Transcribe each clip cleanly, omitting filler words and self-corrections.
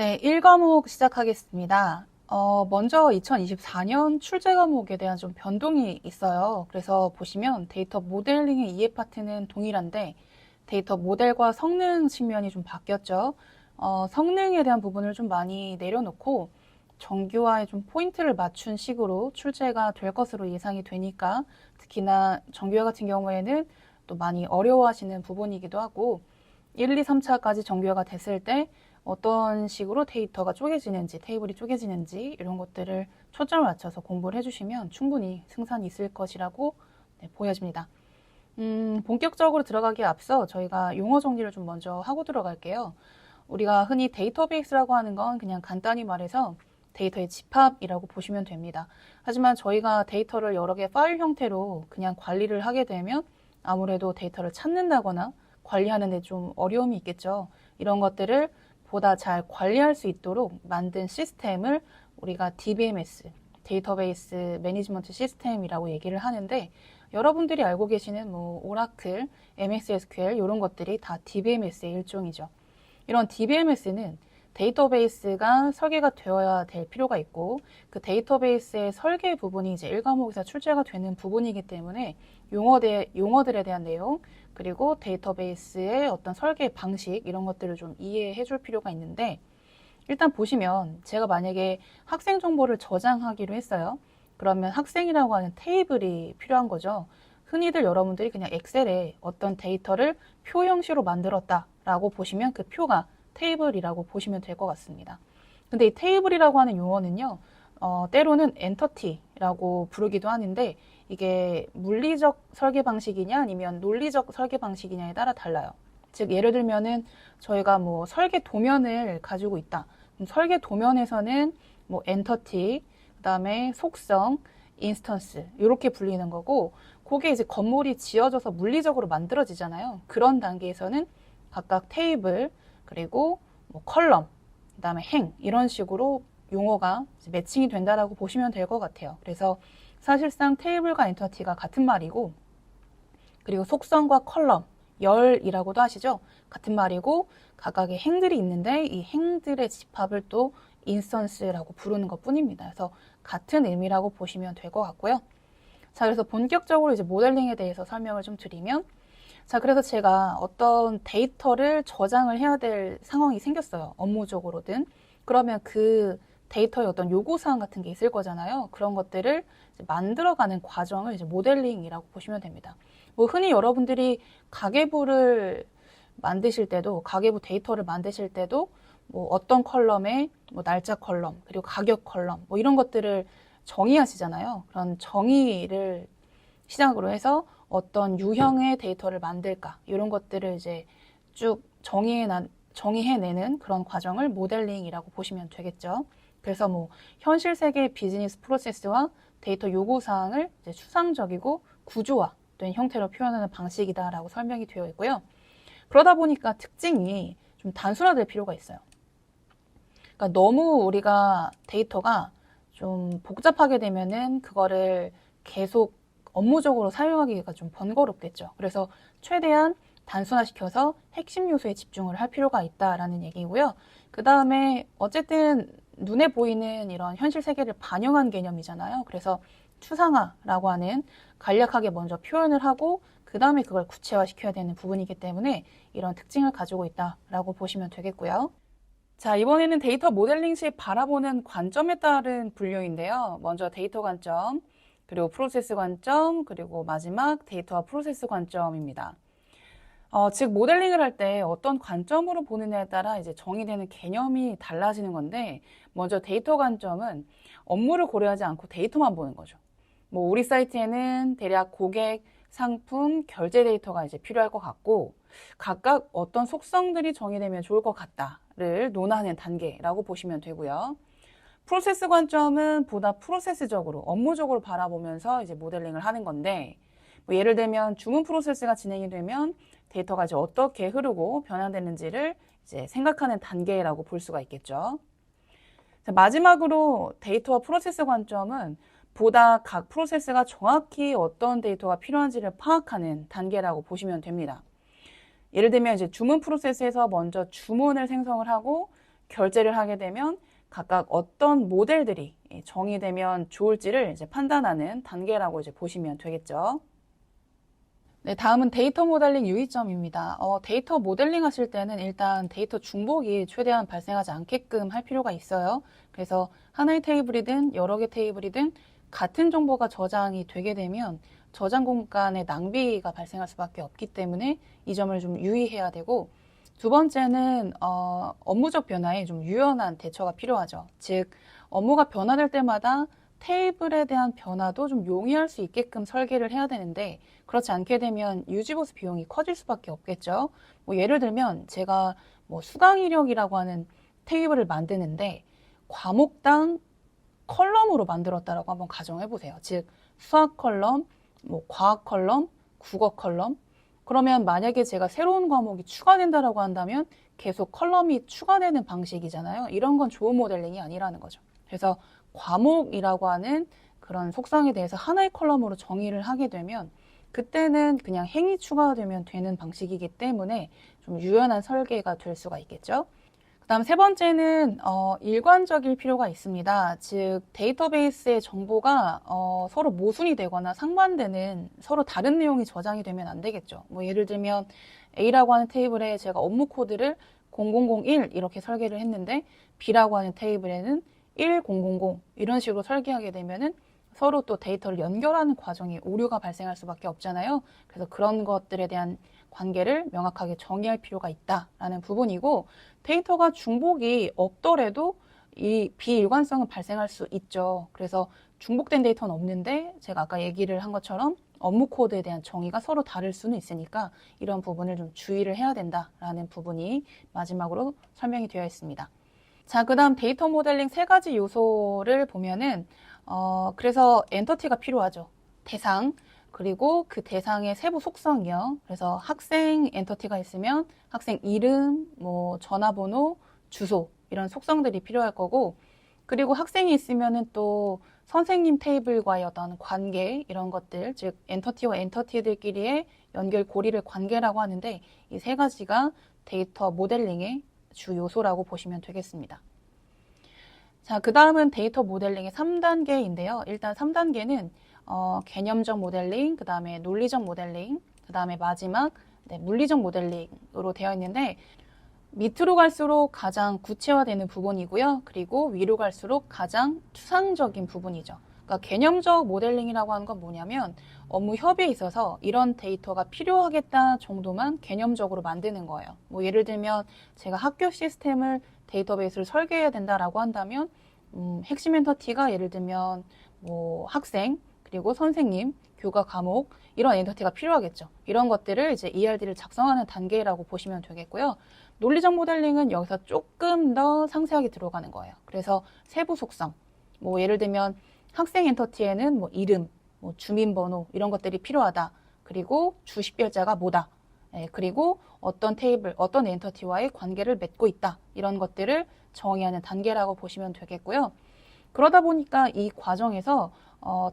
네, 1과목 시작하겠습니다. 먼저 2024년 출제 과목에 대한 좀 변동이 있어요. 그래서 보시면 데이터 모델링의 이해 파트는 동일한데 데이터 모델과 성능 측면이 좀 바뀌었죠. 성능에 대한 부분을 좀 많이 내려놓고 정규화에 좀 포인트를 맞춘 식으로 출제가 될 것으로 예상이 되니까 특히나 정규화 같은 경우에는 또 많이 어려워하시는 부분이기도 하고 1, 2, 3차까지 정규화가 됐을 때 어떤 식으로 데이터가 쪼개지는지, 테이블이 쪼개지는지 이런 것들을 초점을 맞춰서 공부를 해주시면 충분히 승산이 있을 것이라고 보여집니다. 본격적으로 들어가기에 앞서 저희가 용어 정리를 좀 먼저 하고 들어갈게요. 우리가 흔히 데이터베이스라고 하는 건 그냥 간단히 말해서 데이터의 집합이라고 보시면 됩니다. 하지만 저희가 데이터를 여러 개 파일 형태로 그냥 관리를 하게 되면 아무래도 데이터를 찾는다거나 관리하는 데 좀 어려움이 있겠죠. 이런 것들을 보다 잘 관리할 수 있도록 만든 시스템을 우리가 DBMS, 데이터베이스 매니지먼트 시스템이라고 얘기를 하는데 여러분들이 알고 계시는 오라클, MS SQL 이런 것들이 다 DBMS의 일종이죠. 이런 DBMS는 데이터베이스가 설계가 되어야 될 필요가 있고 그 데이터베이스의 설계 부분이 이제 1과목에서 출제가 되는 부분이기 때문에 용어들에 대한 내용 그리고 데이터베이스의 어떤 설계 방식 이런 것들을 좀 이해해 줄 필요가 있는데 일단 보시면 제가 만약에 학생 정보를 저장하기로 했어요. 그러면 학생이라고 하는 테이블이 필요한 거죠. 흔히들 여러분들이 그냥 엑셀에 어떤 데이터를 표 형식으로 만들었다라고 보시면 그 표가 테이블이라고 보시면 될 것 같습니다. 근데 이 테이블이라고 하는 용어는요, 때로는 엔터티라고 부르기도 하는데 이게 물리적 설계 방식이냐 아니면 논리적 설계 방식이냐에 따라 달라요. 즉 예를 들면은 저희가 설계 도면을 가지고 있다. 그럼 설계 도면에서는 엔터티, 그다음에 속성, 인스턴스 이렇게 불리는 거고 그게 이제 건물이 지어져서 물리적으로 만들어지잖아요. 그런 단계에서는 각각 테이블 그리고 컬럼, 그다음에 행 이런 식으로 용어가 매칭이 된다라고 보시면 될 것 같아요. 그래서 사실상 테이블과 엔터티가 같은 말이고 그리고 속성과 컬럼, 열이라고도 하시죠. 같은 말이고 각각의 행들이 있는데 이 행들의 집합을 또 인스턴스라고 부르는 것 뿐입니다. 그래서 같은 의미라고 보시면 될 것 같고요. 자, 그래서 본격적으로 이제 모델링에 대해서 설명을 좀 드리면 자, 그래서 제가 어떤 데이터를 저장을 해야 될 상황이 생겼어요. 업무적으로든. 그러면 그 데이터의 어떤 요구사항 같은 게 있을 거잖아요. 그런 것들을 만들어가는 과정을 이제 모델링이라고 보시면 됩니다. 흔히 여러분들이 가계부를 만드실 때도, 가계부 데이터를 만드실 때도 어떤 컬럼에 날짜 컬럼, 그리고 가격 컬럼, 이런 것들을 정의하시잖아요. 그런 정의를 시작으로 해서 어떤 유형의 데이터를 만들까 이런 것들을 이제 쭉 정의해내는 그런 과정을 모델링이라고 보시면 되겠죠. 그래서 현실 세계 비즈니스 프로세스와 데이터 요구 사항을 이제 추상적이고 구조화된 형태로 표현하는 방식이다라고 설명이 되어 있고요. 그러다 보니까 특징이 좀 단순화될 필요가 있어요. 그러니까 너무 우리가 데이터가 좀 복잡하게 되면은 그거를 계속 업무적으로 사용하기가 좀 번거롭겠죠. 그래서 최대한 단순화시켜서 핵심 요소에 집중을 할 필요가 있다라는 얘기고요. 그 다음에 어쨌든 눈에 보이는 이런 현실 세계를 반영한 개념이잖아요. 그래서 추상화라고 하는 간략하게 먼저 표현을 하고 그 다음에 그걸 구체화시켜야 되는 부분이기 때문에 이런 특징을 가지고 있다라고 보시면 되겠고요. 자, 이번에는 데이터 모델링 시 바라보는 관점에 따른 분류인데요. 먼저 데이터 관점, 그리고 프로세스 관점, 그리고 마지막 데이터와 프로세스 관점입니다. 즉 모델링을 할 때 어떤 관점으로 보느냐에 따라 이제 정의되는 개념이 달라지는 건데 먼저 데이터 관점은 업무를 고려하지 않고 데이터만 보는 거죠. 우리 사이트에는 대략 고객, 상품, 결제 데이터가 이제 필요할 것 같고 각각 어떤 속성들이 정의되면 좋을 것 같다를 논하는 단계라고 보시면 되고요. 프로세스 관점은 보다 프로세스적으로, 업무적으로 바라보면서 이제 모델링을 하는 건데, 예를 들면 주문 프로세스가 진행이 되면 데이터가 이제 어떻게 흐르고 변환되는지를 이제 생각하는 단계라고 볼 수가 있겠죠. 자, 마지막으로 데이터와 프로세스 관점은 보다 각 프로세스가 정확히 어떤 데이터가 필요한지를 파악하는 단계라고 보시면 됩니다. 예를 들면 이제 주문 프로세스에서 먼저 주문을 생성을 하고 결제를 하게 되면 각각 어떤 모델들이 정의되면 좋을지를 이제 판단하는 단계라고 이제 보시면 되겠죠. 네, 다음은 데이터 모델링 유의점입니다. 데이터 모델링 하실 때는 일단 데이터 중복이 최대한 발생하지 않게끔 할 필요가 있어요. 그래서 하나의 테이블이든 여러 개 테이블이든 같은 정보가 저장이 되게 되면 저장 공간의 낭비가 발생할 수밖에 없기 때문에 이 점을 좀 유의해야 되고, 두 번째는 업무적 변화에 좀 유연한 대처가 필요하죠. 즉, 업무가 변화될 때마다 테이블에 대한 변화도 좀 용이할 수 있게끔 설계를 해야 되는데, 그렇지 않게 되면 유지보수 비용이 커질 수밖에 없겠죠. 뭐 예를 들면 제가 뭐 수강 이력이라고 하는 테이블을 만드는데 과목당 컬럼으로 만들었다라고 한번 가정해 보세요. 즉 수학 컬럼, 뭐 과학 컬럼, 국어 컬럼. 그러면 만약에 제가 새로운 과목이 추가된다라고 한다면 계속 컬럼이 추가되는 방식이잖아요. 이런 건 좋은 모델링이 아니라는 거죠. 그래서 과목이라고 하는 그런 속성에 대해서 하나의 컬럼으로 정의를 하게 되면 그때는 그냥 행이 추가되면 되는 방식이기 때문에 좀 유연한 설계가 될 수가 있겠죠. 그 다음 세 번째는 일관적일 필요가 있습니다. 즉 데이터베이스의 정보가 서로 모순이 되거나 상반되는 서로 다른 내용이 저장이 되면 안 되겠죠. 뭐 예를 들면 A라고 하는 테이블에 제가 업무 코드를 0001 이렇게 설계를 했는데 B라고 하는 테이블에는 1000 이런 식으로 설계하게 되면은 서로 또 데이터를 연결하는 과정에 오류가 발생할 수밖에 없잖아요. 그래서 그런 것들에 대한 관계를 명확하게 정의할 필요가 있다라는 부분이고, 데이터가 중복이 없더라도 이 비일관성은 발생할 수 있죠. 그래서 중복된 데이터는 없는데 제가 아까 얘기를 한 것처럼 업무 코드에 대한 정의가 서로 다를 수는 있으니까 이런 부분을 좀 주의를 해야 된다라는 부분이 마지막으로 설명이 되어 있습니다. 자, 그 다음 데이터 모델링 세 가지 요소를 보면은 그래서 엔터티가 필요하죠. 대상, 그리고 그 대상의 세부 속성이요. 그래서 학생 엔터티가 있으면 학생 이름, 뭐 전화번호, 주소 이런 속성들이 필요할 거고, 그리고 학생이 있으면은 또 선생님 테이블과의 어떤 관계 이런 것들, 즉 엔터티와 엔터티들끼리의 연결 고리를 관계라고 하는데 이 세 가지가 데이터 모델링의 주 요소라고 보시면 되겠습니다. 자, 그 다음은 데이터 모델링의 3단계인데요. 일단 3단계는 개념적 모델링, 그 다음에 논리적 모델링, 그 다음에 마지막 물리적 모델링으로 되어 있는데 밑으로 갈수록 가장 구체화되는 부분이고요. 그리고 위로 갈수록 가장 추상적인 부분이죠. 그러니까 개념적 모델링이라고 하는 건 뭐냐면 업무 협의에 있어서 이런 데이터가 필요하겠다 정도만 개념적으로 만드는 거예요. 뭐 예를 들면 제가 학교 시스템을 데이터베이스를 설계해야 된다라고 한다면 핵심 엔터티가 예를 들면 뭐 학생, 그리고 선생님, 교과 과목 이런 엔터티가 필요하겠죠. 이런 것들을 이제 ERD를 작성하는 단계라고 보시면 되겠고요. 논리적 모델링은 여기서 조금 더 상세하게 들어가는 거예요. 그래서 세부 속성, 뭐 예를 들면 학생 엔터티에는 뭐 이름, 뭐 주민번호 이런 것들이 필요하다. 그리고 주식별자가 뭐다. 그리고 어떤 테이블, 어떤 엔터티와의 관계를 맺고 있다. 이런 것들을 정의하는 단계라고 보시면 되겠고요. 그러다 보니까 이 과정에서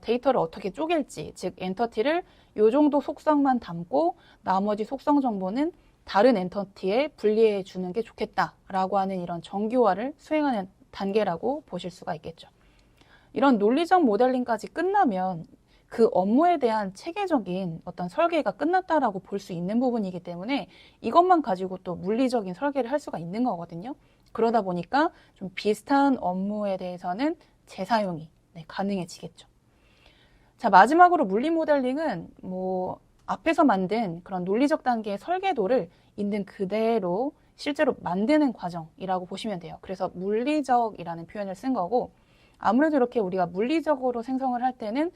데이터를 어떻게 쪼갤지, 즉 엔터티를 요 정도 속성만 담고 나머지 속성 정보는 다른 엔터티에 분리해 주는 게 좋겠다라고 하는 이런 정교화를 수행하는 단계라고 보실 수가 있겠죠. 이런 논리적 모델링까지 끝나면 그 업무에 대한 체계적인 어떤 설계가 끝났다라고 볼 수 있는 부분이기 때문에 이것만 가지고 또 물리적인 설계를 할 수가 있는 거거든요. 그러다 보니까 좀 비슷한 업무에 대해서는 재사용이 가능해지겠죠. 자, 마지막으로 물리 모델링은 뭐 앞에서 만든 그런 논리적 단계의 설계도를 있는 그대로 실제로 만드는 과정이라고 보시면 돼요. 그래서 물리적이라는 표현을 쓴 거고, 아무래도 이렇게 우리가 물리적으로 생성을 할 때는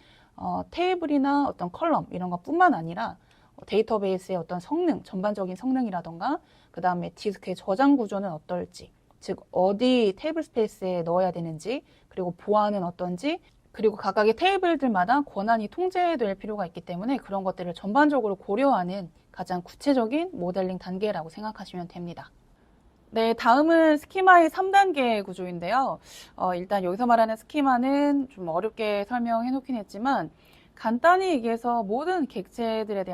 테이블이나 어떤 컬럼 이런 것뿐만 아니라 데이터베이스의 어떤 성능, 전반적인 성능이라던가 그 다음에 디스크의 저장 구조는 어떨지, 즉 어디 테이블 스페이스에 넣어야 되는지, 그리고 보안은 어떤지, 그리고 각각의 테이블들마다 권한이 통제될 필요가 있기 때문에 그런 것들을 전반적으로 고려하는 가장 구체적인 모델링 단계라고 생각하시면 됩니다. 네, 다음은 스키마의 3단계 구조인데요. 일단 여기서 말하는 스키마는 좀 어렵게 설명해 놓긴 했지만 간단히 얘기해서 모든 객체들에 대한